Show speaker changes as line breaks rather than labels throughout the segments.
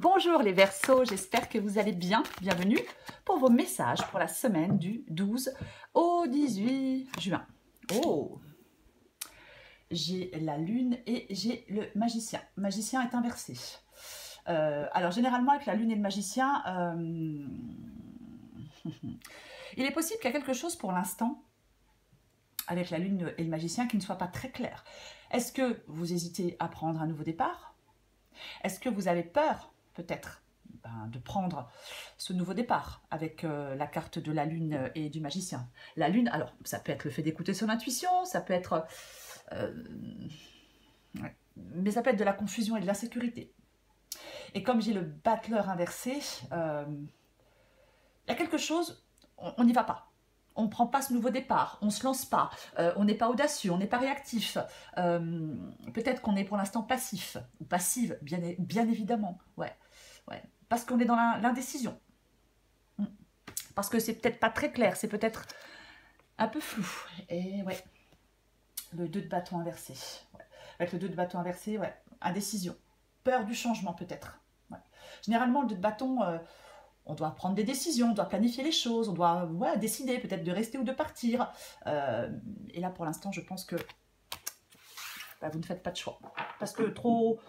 Bonjour les Verseaux, j'espère que vous allez bien. Bienvenue pour vos messages pour la semaine du 12 au 18 juin. Oh, j'ai la lune et j'ai le magicien. Le magicien est inversé. Alors généralement avec la lune et le magicien, il est possible qu'il y a quelque chose pour l'instant avec la lune et le magicien qui ne soit pas très clair. Est-ce que vous hésitez à prendre un nouveau départ? Est-ce que vous avez peur peut-être de prendre ce nouveau départ avec la carte de la lune et du magicien? La lune, alors ça peut être le fait d'écouter son intuition, ça peut être mais ça peut être de la confusion et de l'insécurité. Et comme j'ai le battleur inversé, il y a quelque chose, on n'y va pas. On ne prend pas ce nouveau départ, on ne se lance pas, on n'est pas audacieux, on n'est pas réactif. Peut-être qu'on est pour l'instant passif, ou passive, bien évidemment. Ouais. Parce qu'on est dans l'indécision. Parce que c'est peut-être pas très clair, c'est peut-être un peu flou. Et ouais, le 2 de bâton inversé. Ouais. Avec le 2 de bâton inversé, ouais, indécision. Peur du changement peut-être. Ouais. Généralement, le 2 de bâton... on doit prendre des décisions, on doit planifier les choses, on doit décider peut-être de rester ou de partir. Et là, pour l'instant, je pense que vous ne faites pas de choix. Parce que trop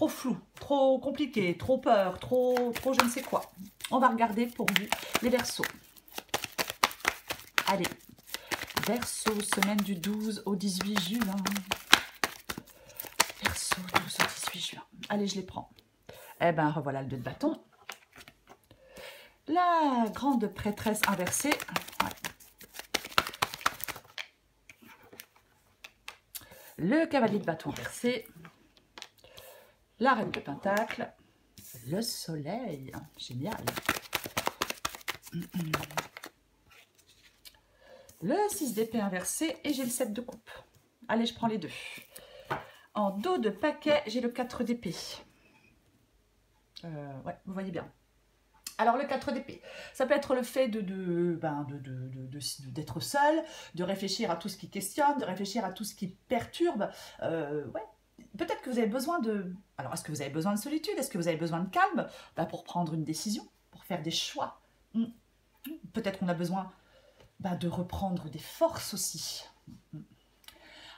flou, trop compliqué, trop peur, trop je ne sais quoi. On va regarder pour vous les Verseaux. Allez, Verseaux, semaine du 12 au 18 juin. Verseaux, 12 au 18 juin. Allez, je les prends. Eh ben, revoilà le 2 de bâton. La grande prêtresse inversée. Ouais. Le cavalier de bâton inversé. La reine de pentacle. Le soleil. Génial. Le 6 d'épée inversé. Et j'ai le 7 de coupe. Allez, je prends les deux. En dos de paquet, j'ai le 4 d'épée. Ouais, vous voyez bien. Alors, le 4 d'épée, ça peut être le fait d'être seul, de réfléchir à tout ce qui questionne, de réfléchir à tout ce qui perturbe. Ouais. Peut-être que vous avez besoin de... Alors, est-ce que vous avez besoin de solitude? Est-ce que vous avez besoin de calme pour prendre une décision, pour faire des choix? Peut-être qu'on a besoin de reprendre des forces aussi.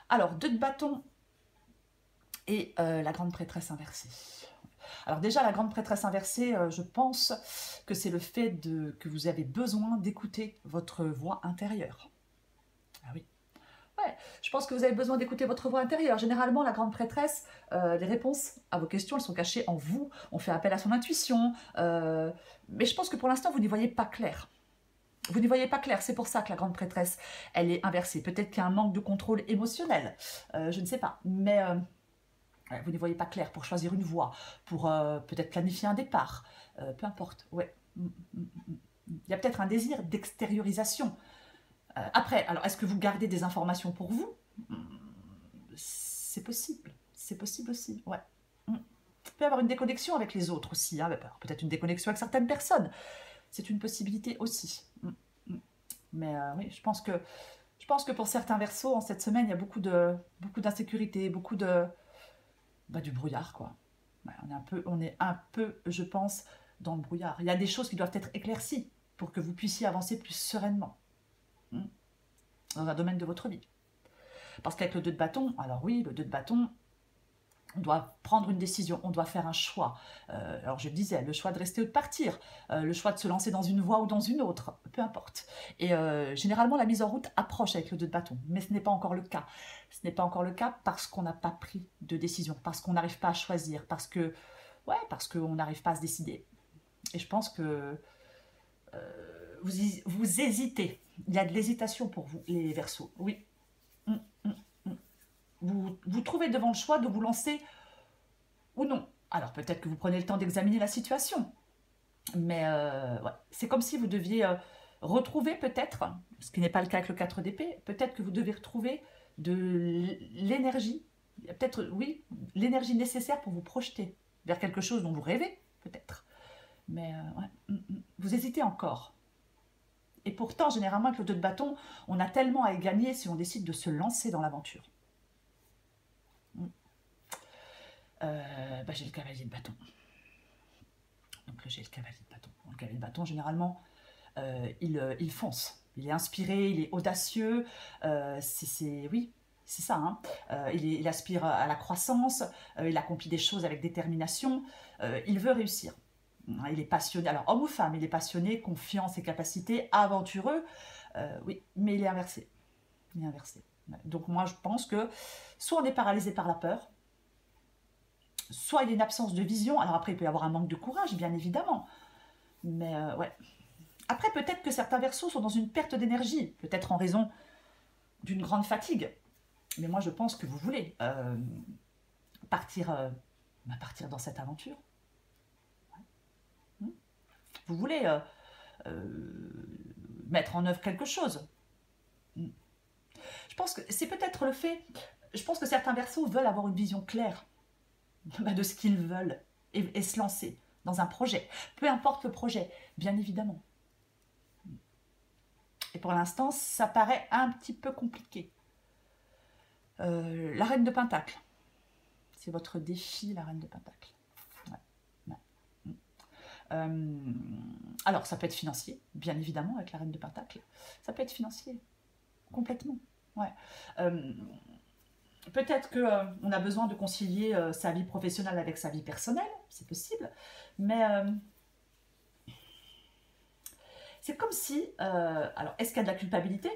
Alors, 2 de bâton et la grande prêtresse inversée. Alors déjà, la grande prêtresse inversée, je pense que c'est le fait que vous avez besoin d'écouter votre voix intérieure. Ah oui. Ouais, je pense que vous avez besoin d'écouter votre voix intérieure. Généralement, la grande prêtresse, les réponses à vos questions, elles sont cachées en vous. On fait appel à son intuition. Mais je pense que pour l'instant, vous n'y voyez pas clair. Vous n'y voyez pas clair. C'est pour ça que la grande prêtresse, elle est inversée. Peut-être qu'il y a un manque de contrôle émotionnel. Je ne sais pas. Mais... vous n'y voyez pas clair pour choisir une voie, pour peut-être planifier un départ, peu importe. Ouais. Il y a peut-être un désir d'extériorisation. Après, alors est-ce que vous gardez des informations pour vous? C'est possible aussi. Ouais. Il peut y avoir une déconnexion avec les autres aussi, hein. Peut-être une déconnexion avec certaines personnes. C'est une possibilité aussi. Mais oui, je pense que pour certains Verseaux, en cette semaine, il y a beaucoup d'insécurité, beaucoup de... du brouillard, quoi. Ouais, on est un peu, je pense, dans le brouillard. Il y a des choses qui doivent être éclaircies pour que vous puissiez avancer plus sereinement dans un domaine de votre vie. Parce qu'avec le 2 de bâton, alors oui, le 2 de bâton, on doit prendre une décision, on doit faire un choix. Alors je le disais, le choix de rester ou de partir, le choix de se lancer dans une voie ou dans une autre, peu importe. Et généralement, la mise en route approche avec le 2 de bâton, mais ce n'est pas encore le cas. Ce n'est pas encore le cas parce qu'on n'a pas pris de décision, parce qu'on n'arrive pas à choisir, parce qu'on n'arrive pas à se décider. Et je pense que vous hésitez. Il y a de l'hésitation pour vous, les Verseaux. Oui. Vous trouvez devant le choix de vous lancer ou non. Alors peut-être que vous prenez le temps d'examiner la situation. Mais ouais, c'est comme si vous deviez retrouver peut-être, ce qui n'est pas le cas avec le 4 d'épée, peut-être que vous devez retrouver de l'énergie, peut-être, oui, l'énergie nécessaire pour vous projeter vers quelque chose dont vous rêvez, peut-être. Mais ouais, vous hésitez encore. Et pourtant, généralement, avec le 2 de bâton, on a tellement à y gagner si on décide de se lancer dans l'aventure. J'ai le cavalier de bâton. que j'ai le cavalier de bâton. Le cavalier de bâton, généralement, il fonce. Il est inspiré, il est audacieux. Oui, c'est ça. Hein. Il aspire à la croissance, il accomplit des choses avec détermination. Il veut réussir. Il est passionné. Alors, homme ou femme, il est passionné, confiant en ses capacités, aventureux. Oui, mais il est inversé. Il est inversé. Donc, moi, je pense que soit on est paralysé par la peur, soit il y a une absence de vision. Alors après, il peut y avoir un manque de courage, bien évidemment. Mais ouais. Après, peut-être que certains versos sont dans une perte d'énergie, peut-être en raison d'une grande fatigue. Mais moi, je pense que vous voulez partir dans cette aventure. Vous voulez mettre en œuvre quelque chose. Je pense que c'est peut-être le fait... Je pense que certains versos veulent avoir une vision claire de ce qu'ils veulent et se lancer dans un projet. Peu importe le projet, bien évidemment. Et pour l'instant, ça paraît un petit peu compliqué. La reine de Pentacle. C'est votre défi, la reine de Pentacle. Ouais. Ouais. Alors, ça peut être financier, bien évidemment, avec la reine de Pentacle. Ça peut être financier, complètement. Ouais. Peut-être qu'on a besoin de concilier sa vie professionnelle avec sa vie personnelle, c'est possible, mais c'est comme si... alors, est-ce qu'il y a de la culpabilité?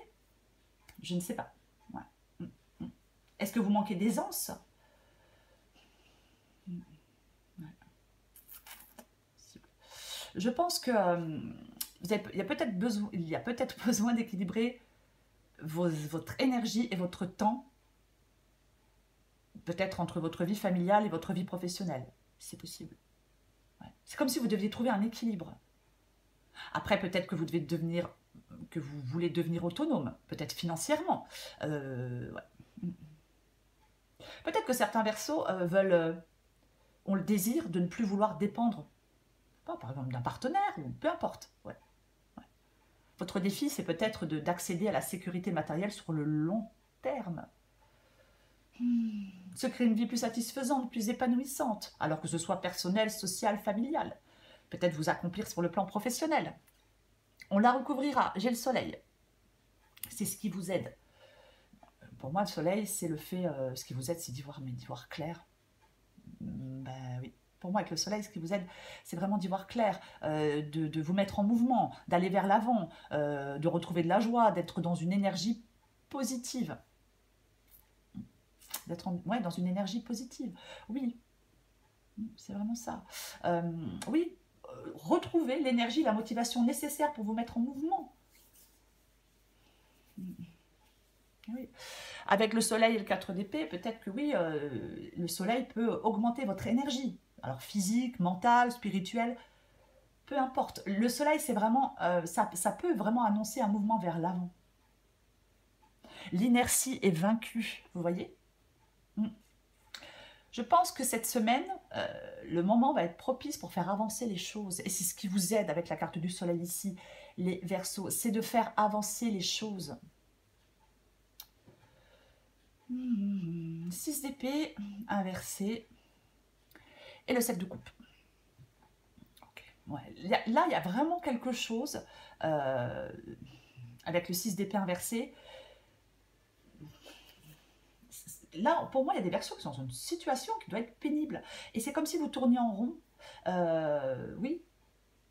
Je ne sais pas. Ouais. Est-ce que vous manquez d'aisance? Ouais. Je pense que il y a peut-être besoin d'équilibrer votre énergie et votre temps, peut-être entre votre vie familiale et votre vie professionnelle. C'est possible. Ouais. C'est comme si vous deviez trouver un équilibre. Après, peut-être que vous voulez devenir autonome, peut-être financièrement. Ouais. Peut-être que certains versos ont le désir de ne plus vouloir dépendre, par exemple, d'un partenaire, ou peu importe. Ouais. Ouais. Votre défi, c'est peut-être d'accéder à la sécurité matérielle sur le long terme. Se créer une vie plus satisfaisante, plus épanouissante, alors que ce soit personnel, social, familial. Peut-être vous accomplir sur le plan professionnel. On la recouvrira. J'ai le soleil. C'est ce qui vous aide. Pour moi, le soleil, c'est le fait... ce qui vous aide, c'est d'y voir clair. Ben oui. Pour moi, avec le soleil, ce qui vous aide, c'est vraiment d'y voir clair, de vous mettre en mouvement, d'aller vers l'avant, de retrouver de la joie, d'être dans une énergie positive. D'être dans une énergie positive. Oui, c'est vraiment ça. Oui, retrouver l'énergie, la motivation nécessaire pour vous mettre en mouvement. Oui. Avec le soleil et le 4 d'épée, peut-être que oui, le soleil peut augmenter votre énergie. Alors physique, mentale, spirituelle, peu importe. Le soleil, c'est vraiment, ça peut vraiment annoncer un mouvement vers l'avant. L'inertie est vaincue, vous voyez? Je pense que cette semaine, le moment va être propice pour faire avancer les choses. Et c'est ce qui vous aide avec la carte du soleil ici, les Verseaux, c'est de faire avancer les choses. 6 d'épée, inversé, et le 7 de coupe. Okay. Ouais. Là, il y a vraiment quelque chose, avec le 6 d'épée inversé. Là, pour moi, il y a des Verseaux qui sont dans une situation qui doit être pénible. Et c'est comme si vous tourniez en rond. Oui,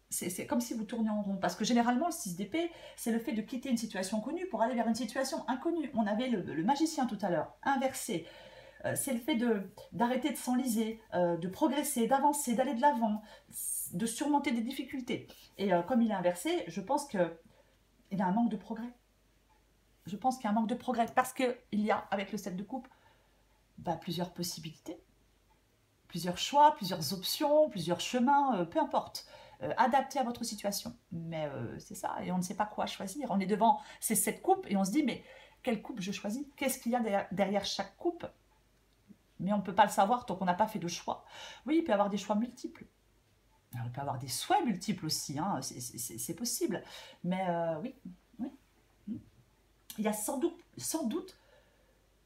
c'est comme si vous tourniez en rond. Parce que généralement, le 6 d'épée, c'est le fait de quitter une situation connue pour aller vers une situation inconnue. On avait le magicien tout à l'heure, inversé. C'est le fait d'arrêter de s'enliser, de progresser, d'avancer, d'aller de l'avant, de surmonter des difficultés. Et comme il est inversé, je pense qu'il y a un manque de progrès. Je pense qu'il y a un manque de progrès. Parce qu'il y a, avec le 7 de coupe, plusieurs possibilités, plusieurs choix, plusieurs options, plusieurs chemins, peu importe, adaptés à votre situation. Mais c'est ça, et on ne sait pas quoi choisir. On est devant ces 7 coupes et on se dit, mais quelle coupe je choisis? Qu'est-ce qu'il y a derrière chaque coupe? Mais on ne peut pas le savoir tant qu'on n'a pas fait de choix. Oui, il peut y avoir des choix multiples. Alors, il peut y avoir des souhaits multiples aussi, hein, c'est possible. Mais oui, oui. Il y a sans doute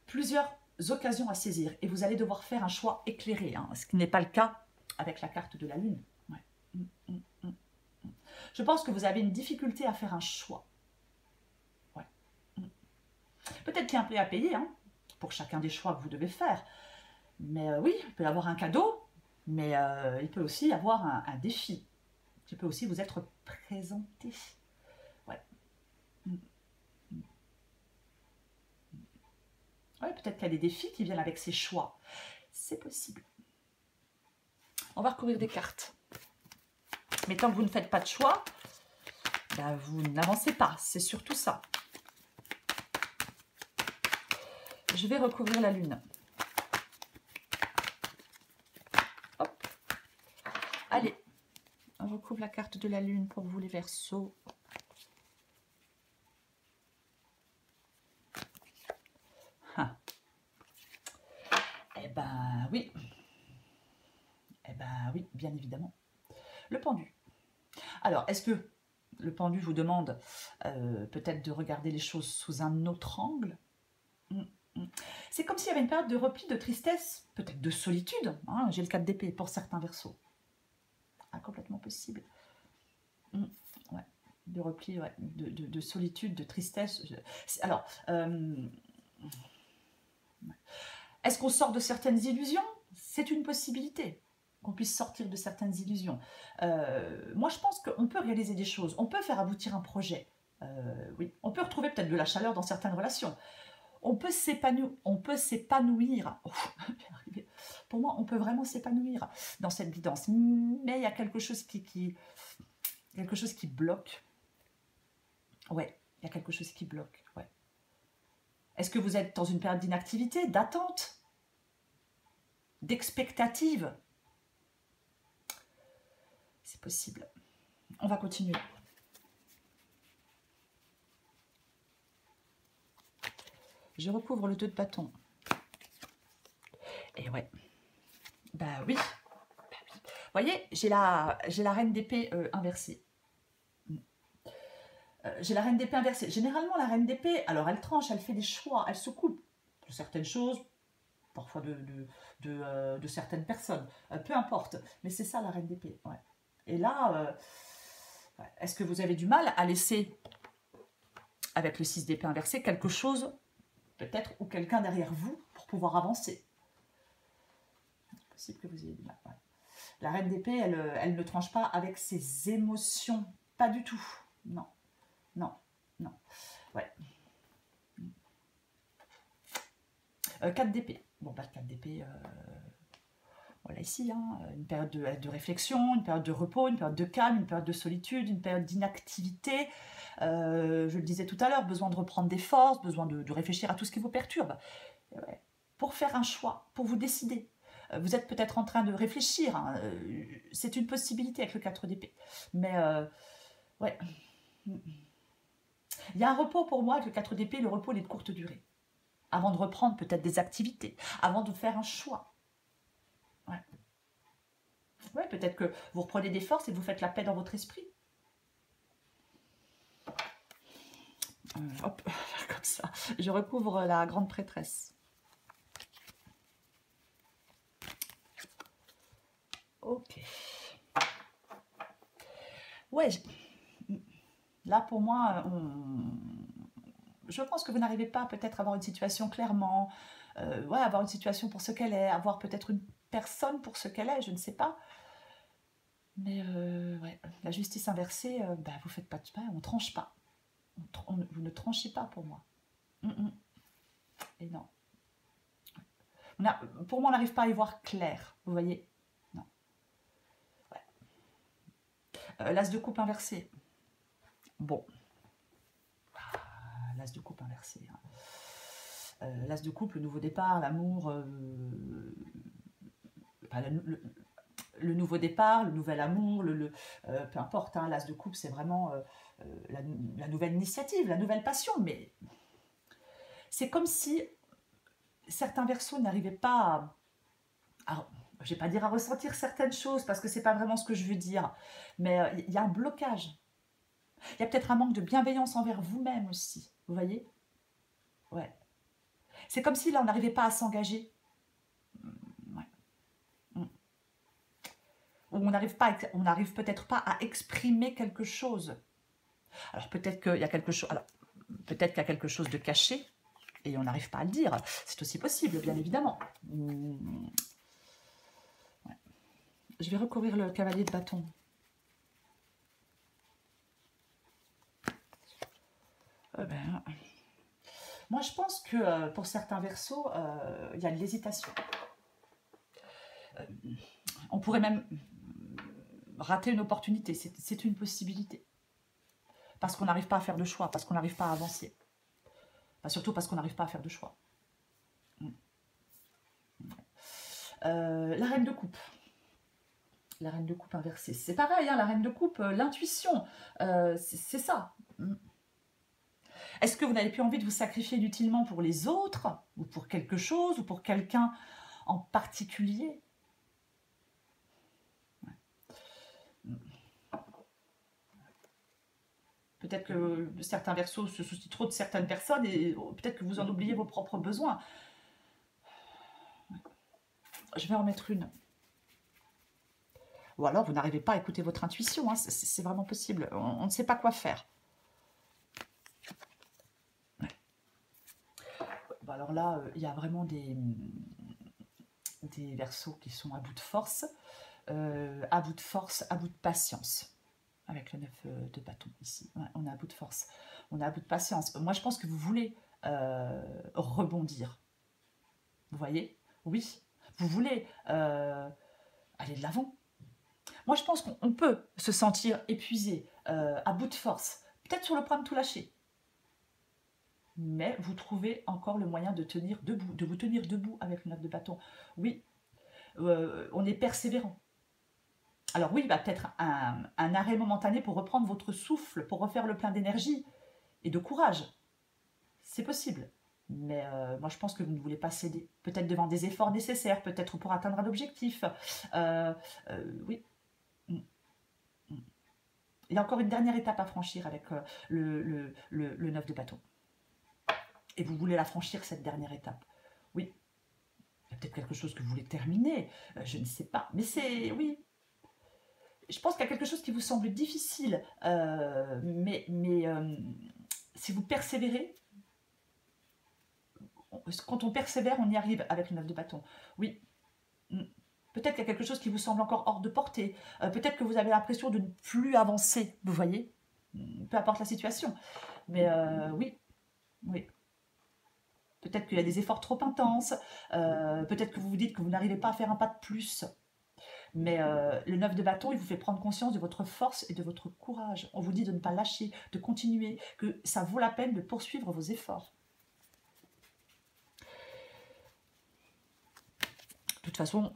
plusieurs occasions à saisir et vous allez devoir faire un choix éclairé, hein, ce qui n'est pas le cas avec la carte de la lune. Ouais. Je pense que vous avez une difficulté à faire un choix. Ouais. Peut-être qu'il y a un prix à payer hein, pour chacun des choix que vous devez faire. Mais oui, il peut y avoir un cadeau, mais il peut aussi y avoir un défi qui peut aussi vous être présenté. Ouais. Ouais, peut-être qu'il y a des défis qui viennent avec ces choix. C'est possible. On va recouvrir des cartes. Mais tant que vous ne faites pas de choix, ben vous n'avancez pas. C'est surtout ça. Je vais recouvrir la lune. Hop. Allez, on recouvre la carte de la lune pour vous les Verseaux. Ah. Eh ben oui. Eh ben oui, bien évidemment. Le pendu. Alors, est-ce que le pendu vous demande peut-être de regarder les choses sous un autre angle? C'est comme s'il y avait une période de repli, de tristesse, peut-être de solitude. Hein, j'ai le 4 d'épée pour certains Verseaux. Ah, complètement possible. Ouais. De repli, ouais. de solitude, de tristesse. Alors, est-ce qu'on sort de certaines illusions? C'est une possibilité qu'on puisse sortir de certaines illusions. Moi, je pense qu'on peut réaliser des choses, on peut faire aboutir un projet. Oui, on peut retrouver peut-être de la chaleur dans certaines relations. On peut s'épanouir. Pour moi, on peut vraiment s'épanouir dans cette guidance. Mais il y a quelque chose qui bloque. Ouais, il y a quelque chose qui bloque. Ouais. Est-ce que vous êtes dans une période d'inactivité, d'attente, d'expectative? C'est possible. On va continuer. Je recouvre le 2 de bâton. Et ouais. Bah oui. Vous voyez, j'ai la reine d'épée inversée. J'ai la reine d'épée inversée. Généralement, la reine d'épée, alors elle tranche, elle fait des choix, elle se coupe de certaines choses, parfois de certaines personnes. Peu importe. Mais c'est ça, la reine d'épée. Ouais. Et là, est-ce que vous avez du mal à laisser, avec le 6 d'épée inversé, quelque chose, peut-être, ou quelqu'un derrière vous, pour pouvoir avancer? C'est possible que vous ayez du mal. Ouais. La reine d'épée, elle ne tranche pas avec ses émotions. Pas du tout. Non. Non. Non. Ouais. 4 d'épée. Bon, pas 4 d'épée. Voilà ici, hein, une période de réflexion, une période de repos, une période de calme, une période de solitude, une période d'inactivité. Je le disais tout à l'heure, besoin de reprendre des forces, besoin de réfléchir à tout ce qui vous perturbe. Ouais. Pour faire un choix, pour vous décider. Vous êtes peut-être en train de réfléchir. Hein, c'est une possibilité avec le 4 d'épée. Mais, ouais. Il y a un repos pour moi avec le 4 d'épée. Le repos, il est de courte durée. Avant de reprendre peut-être des activités. Avant de faire un choix. Ouais. Ouais, peut-être que vous reprenez des forces et vous faites la paix dans votre esprit. Hop, comme ça. Je recouvre la grande prêtresse. Ok. Ouais, là pour moi, je pense que vous n'arrivez pas peut-être à avoir une situation clairement, ouais, avoir une situation pour ce qu'elle est, avoir peut-être une personne pour ce qu'elle est, je ne sais pas. Mais ouais, la justice inversée, bah, vous faites pas de pain, on tranche pas. Vous ne tranchez pas pour moi. Et non. Pour moi, on n'arrive pas à y voir clair, vous voyez. Non. Ouais. L'as de coupe inversé. Bon. L'as de coupe inversé. Hein. L'as de coupe, le nouveau départ, l'amour, enfin, le nouveau départ, le nouvel amour, peu importe, hein, l'as de coupe, c'est vraiment la nouvelle initiative, la nouvelle passion, mais c'est comme si certains Verseaux n'arrivaient pas je ne vais pas dire à ressentir certaines choses, parce que c'est pas vraiment ce que je veux dire, mais il y a un blocage. Il y a peut-être un manque de bienveillance envers vous-même aussi, vous voyez? Ouais. C'est comme si là, on n'arrivait pas à s'engager. Ouais. où on n'arrive peut-être pas à exprimer quelque chose. Alors peut-être qu'il y a quelque chose, alors peut-être qu'il y a quelque chose de caché et on n'arrive pas à le dire. C'est aussi possible, bien évidemment. Ouais. Je vais recourir le cavalier de bâton. Moi, je pense que pour certains versos, il y a de l'hésitation. On pourrait même rater une opportunité. C'est une possibilité. Parce qu'on n'arrive pas à faire de choix, parce qu'on n'arrive pas à avancer. Enfin, surtout parce qu'on n'arrive pas à faire de choix. La reine de coupe. La reine de coupe inversée. C'est pareil, hein, la reine de coupe, l'intuition, c'est ça. Est-ce que vous n'avez plus envie de vous sacrifier inutilement pour les autres, ou pour quelque chose, ou pour quelqu'un en particulier? Peut-être que certains versos se soucient trop de certaines personnes et peut-être que vous en oubliez vos propres besoins. Je vais en mettre une. Ou alors vous n'arrivez pas à écouter votre intuition, hein, c'est vraiment possible. On ne sait pas quoi faire. Ouais. Bon, alors là, il y a vraiment des versos qui sont à bout de force, à bout de patience. Avec le 9 de bâton ici, ouais, on est à bout de force, on est à bout de patience. Moi, je pense que vous voulez rebondir. Vous voyez? Oui, vous voulez aller de l'avant. Moi, je pense qu'on peut se sentir épuisé, à bout de force, peut-être sur le point de tout lâcher. Mais vous trouvez encore le moyen de tenir debout, de vous tenir debout avec le 9 de bâton. Oui, on est persévérant. Alors oui, il va peut-être un arrêt momentané pour reprendre votre souffle, pour refaire le plein d'énergie et de courage. C'est possible. Mais moi, je pense que vous ne voulez pas céder. Peut-être devant des efforts nécessaires, peut-être pour atteindre un objectif. Oui. Il y a encore une dernière étape à franchir avec le 9 de bâton. Et vous voulez la franchir, cette dernière étape. Oui. Il y a peut-être quelque chose que vous voulez terminer. Je ne sais pas. Mais c'est... Oui. Je pense qu'il y a quelque chose qui vous semble difficile. Mais si vous persévérez, quand on persévère, on y arrive avec le 9 de bâton. Oui. Peut-être qu'il y a quelque chose qui vous semble encore hors de portée. Peut-être que vous avez l'impression de ne plus avancer, vous voyez. Peu importe la situation. Mais oui, oui. Peut-être qu'il y a des efforts trop intenses. Peut-être que vous vous dites que vous n'arrivez pas à faire un pas de plus. Mais le 9 de bâton, il vous fait prendre conscience de votre force et de votre courage. On vous dit de ne pas lâcher, de continuer, que ça vaut la peine de poursuivre vos efforts. De toute façon,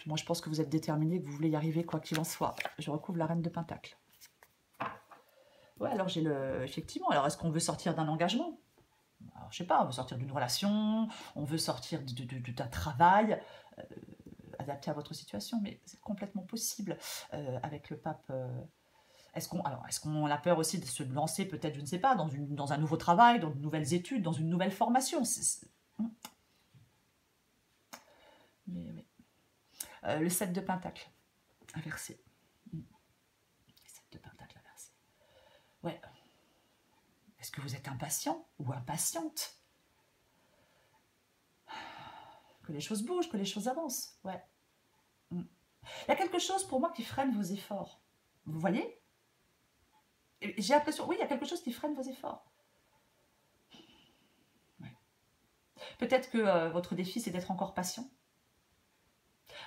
moi je pense que vous êtes déterminé, que vous voulez y arriver quoi qu'il en soit. Je recouvre la reine de Pentacle. Ouais, alors j'ai effectivement, alors est-ce qu'on veut sortir d'un engagement? Alors, je sais pas, on veut sortir d'une relation, on veut sortir d'un travail adapté à votre situation, mais c'est complètement possible avec le pape. Est-ce qu'on a peur aussi de se lancer peut-être, je ne sais pas, dans un nouveau travail, dans de nouvelles études, dans une nouvelle formation? Mais le 7 de Pentacle, inversé. Le 7 de Pentacle inversé. Ouais. Est-ce que vous êtes impatient ou impatiente? Que les choses bougent, que les choses avancent. Ouais. Il y a quelque chose pour moi qui freine vos efforts. Vous voyez? J'ai l'impression, oui, il y a quelque chose qui freine vos efforts. Ouais. Peut-être que votre défi, c'est d'être encore patient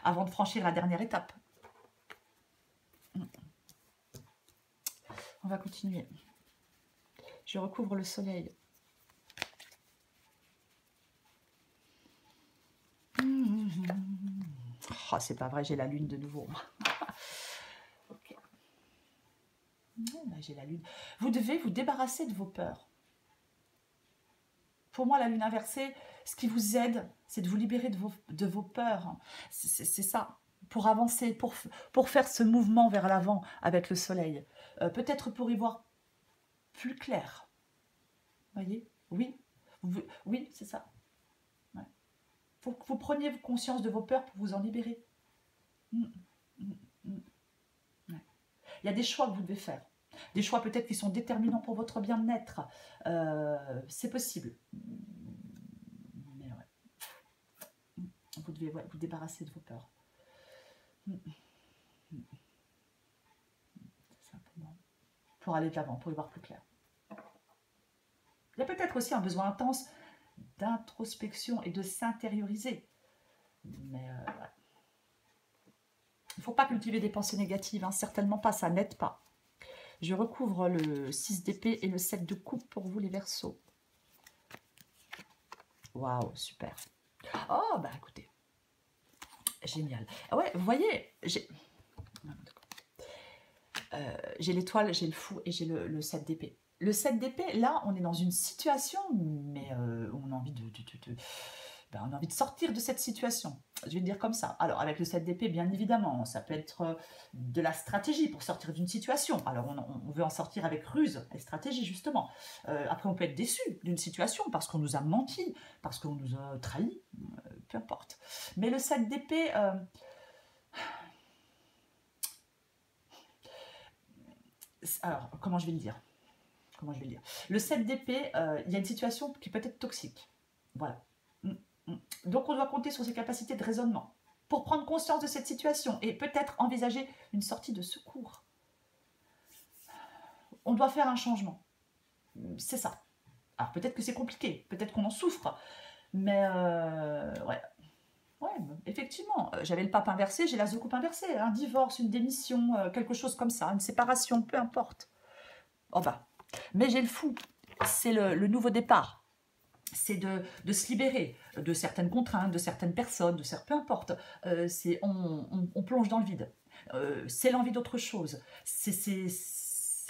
avant de franchir la dernière étape. On va continuer. Je recouvre le soleil. Oh, c'est pas vrai, j'ai la lune de nouveau. Ok. Là, j'ai la lune. Vous devez vous débarrasser de vos peurs. Pour moi, la lune inversée, ce qui vous aide, c'est de vous libérer de vos peurs. C'est ça, pour avancer, pour faire ce mouvement vers l'avant avec le soleil. Peut-être pour y voir plus clair. Voyez? Oui, oui, c'est ça. Ouais. Faut que vous preniez conscience de vos peurs pour vous en libérer. Mm. Ouais. Il y a des choix que vous devez faire. Des choix peut-être qui sont déterminants pour votre bien-être. C'est possible. Mais ouais. Vous devez vous débarrasser de vos peurs. Simplement. Pour aller de l'avant, pour y voir plus clair. Il y a peut-être aussi un besoin intense d'introspection et de s'intérioriser. Mais ouais. Il ne faut pas cultiver des pensées négatives, hein, certainement pas, ça n'aide pas. Je recouvre le 6 d'épée et le 7 de coupe pour vous les Verseaux. Waouh, super. Oh, bah écoutez, génial. Ah ouais, vous voyez, j'ai l'étoile, j'ai le fou et j'ai le 7 d'épée. Le 7 d'épée, là, on est dans une situation, mais on a envie on a envie de sortir de cette situation. Je vais le dire comme ça. Alors, avec le 7 d'épée, bien évidemment, ça peut être de la stratégie pour sortir d'une situation. Alors, on veut en sortir avec ruse et stratégie, justement. Après, on peut être déçu d'une situation parce qu'on nous a menti, parce qu'on nous a trahi, peu importe. Mais le 7 d'épée... alors, comment je vais le dire? Le 7 d'épée, il y a une situation qui peut être toxique. Voilà. Donc, on doit compter sur ses capacités de raisonnement pour prendre conscience de cette situation et peut-être envisager une sortie de secours. On doit faire un changement. C'est ça. Alors, peut-être que c'est compliqué, peut-être qu'on en souffre, mais ouais. Ouais, effectivement, j'avais le pape inversé, j'ai l'as de coupe inversé, un divorce, une démission, quelque chose comme ça, une séparation, peu importe. Oh bah. Mais j'ai le fou, c'est le nouveau départ. C'est de se libérer de certaines contraintes, de certaines personnes, peu importe. On plonge dans le vide. C'est l'envie d'autre chose.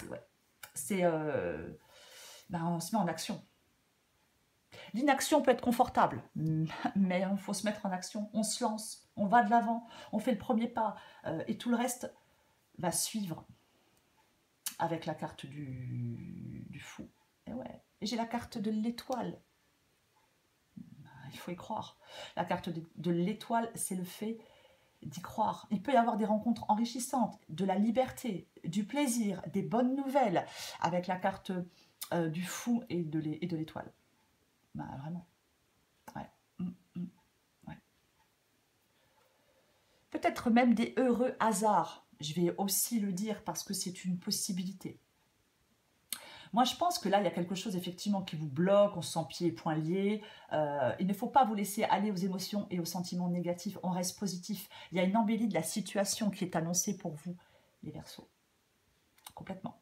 Ouais. On se met en action. L'inaction peut être confortable, mais il faut se mettre en action. On se lance, on va de l'avant, on fait le premier pas, et tout le reste va suivre avec la carte du fou. Et ouais. Et j'ai la carte de l'étoile. Il faut y croire. La carte de l'étoile, c'est le fait d'y croire. Il peut y avoir des rencontres enrichissantes, de la liberté, du plaisir, des bonnes nouvelles avec la carte du fou et de l'étoile. Bah, vraiment. Ouais. Ouais. Peut-être même des heureux hasards. Je vais aussi le dire parce que c'est une possibilité. Moi, je pense que là, il y a quelque chose effectivement qui vous bloque, on se sent pieds et poings liés. Il ne faut pas vous laisser aller aux émotions et aux sentiments négatifs. On reste positif. Il y a une embellie de la situation qui est annoncée pour vous, les Verseaux. Complètement.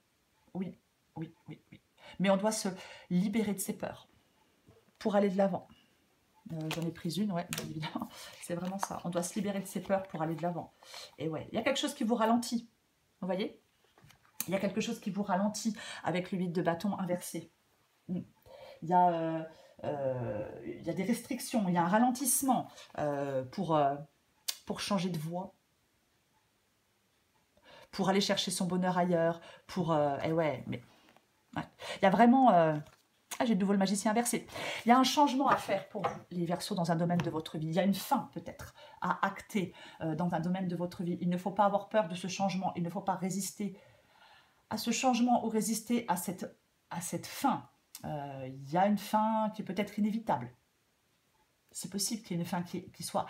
Oui, oui, oui, oui. Mais on doit se libérer de ses peurs pour aller de l'avant. J'en ai pris une, ouais, bien évidemment. C'est vraiment ça. On doit se libérer de ses peurs pour aller de l'avant. Et ouais, il y a quelque chose qui vous ralentit. Vous voyez ? Il y a quelque chose qui vous ralentit avec le 8 de bâton inversé. Il y a des restrictions, il y a un ralentissement pour changer de voie, pour aller chercher son bonheur ailleurs, et ouais, mais ouais. Il y a vraiment... j'ai de nouveau le magicien inversé. Il y a un changement à faire pour vous, les Verseaux, dans un domaine de votre vie. Il y a une fin, peut-être, à acter dans un domaine de votre vie. Il ne faut pas avoir peur de ce changement. Il ne faut pas résister à ce changement ou résister à cette fin. Il y a une fin qui est peut-être inévitable. C'est possible qu'il y ait une fin qui soit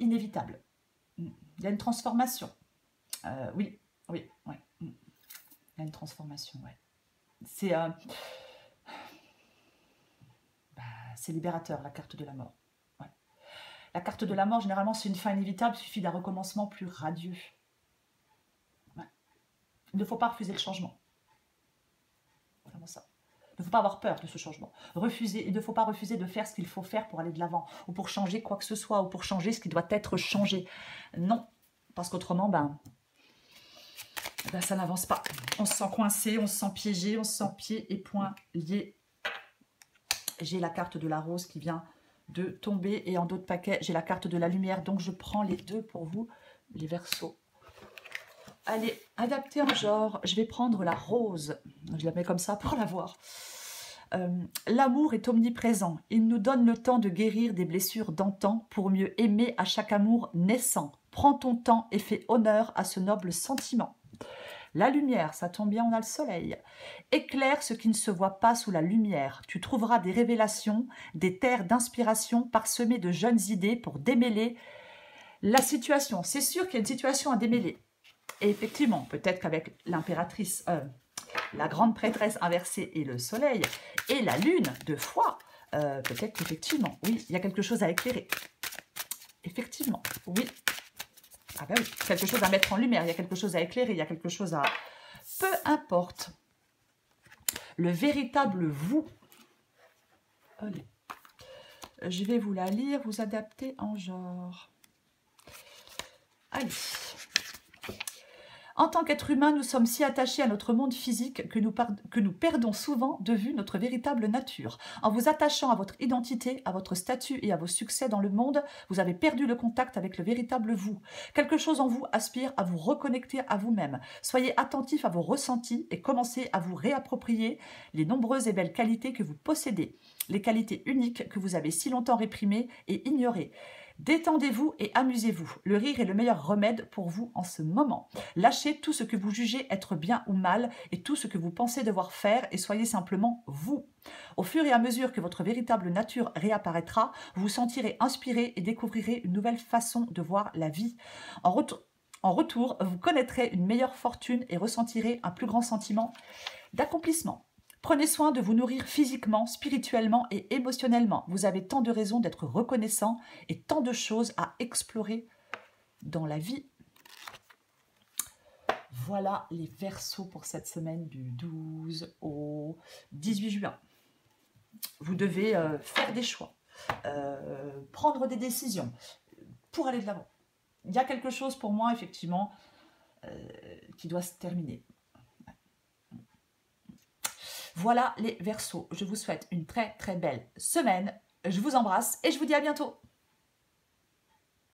inévitable. Il y a une transformation. Oui. Il y a une transformation, ouais. C'est libérateur, la carte de la mort. Ouais. La carte de la mort, généralement, c'est une fin inévitable, il suffit d'un recommencement plus radieux. Ouais. Il ne faut pas refuser le changement. Vraiment ça. Il ne faut pas avoir peur de ce changement. Il ne faut pas refuser de faire ce qu'il faut faire pour aller de l'avant, ou pour changer quoi que ce soit, ou pour changer ce qui doit être changé. Non, parce qu'autrement, ça n'avance pas. On se sent coincé, on se sent piégé, on se sent pieds et poings liés. J'ai la carte de la rose qui vient de tomber et en d'autres paquets, j'ai la carte de la lumière. Donc, je prends les deux pour vous, les Verseaux. Allez, adapté en genre, je vais prendre la rose. Je la mets comme ça pour la voir. L'amour est omniprésent. Il nous donne le temps de guérir des blessures d'antan pour mieux aimer à chaque amour naissant. Prends ton temps et fais honneur à ce noble sentiment. La lumière, ça tombe bien, on a le soleil. Éclaire ce qui ne se voit pas sous la lumière. Tu trouveras des révélations, des terres d'inspiration parsemées de jeunes idées pour démêler la situation. C'est sûr qu'il y a une situation à démêler. Et effectivement, peut-être qu'avec l'impératrice, la grande prêtresse inversée et le soleil, et la lune de foi, peut-être qu'effectivement, oui, il y a quelque chose à éclairer. Effectivement, oui. Ah ben oui, quelque chose à mettre en lumière, il y a quelque chose à éclairer, il y a quelque chose à... Peu importe. Le véritable vous. Allez. Je vais vous la lire, vous adapter en genre. Allez. En tant qu'être humain, nous sommes si attachés à notre monde physique que nous perdons souvent de vue notre véritable nature. En vous attachant à votre identité, à votre statut et à vos succès dans le monde, vous avez perdu le contact avec le véritable vous. Quelque chose en vous aspire à vous reconnecter à vous-même. Soyez attentifs à vos ressentis et commencez à vous réapproprier les nombreuses et belles qualités que vous possédez, les qualités uniques que vous avez si longtemps réprimées et ignorées. Détendez-vous et amusez-vous. Le rire est le meilleur remède pour vous en ce moment. Lâchez tout ce que vous jugez être bien ou mal et tout ce que vous pensez devoir faire et soyez simplement vous. Au fur et à mesure que votre véritable nature réapparaîtra, vous vous sentirez inspiré et découvrirez une nouvelle façon de voir la vie. En retour, vous connaîtrez une meilleure fortune et ressentirez un plus grand sentiment d'accomplissement. Prenez soin de vous nourrir physiquement, spirituellement et émotionnellement. Vous avez tant de raisons d'être reconnaissant et tant de choses à explorer dans la vie. Voilà les Verseaux pour cette semaine du 12 au 18 juin. Vous devez faire des choix, prendre des décisions pour aller de l'avant. Il y a quelque chose pour moi, effectivement, qui doit se terminer. Voilà les Verseaux. Je vous souhaite une très très belle semaine. Je vous embrasse et je vous dis à bientôt.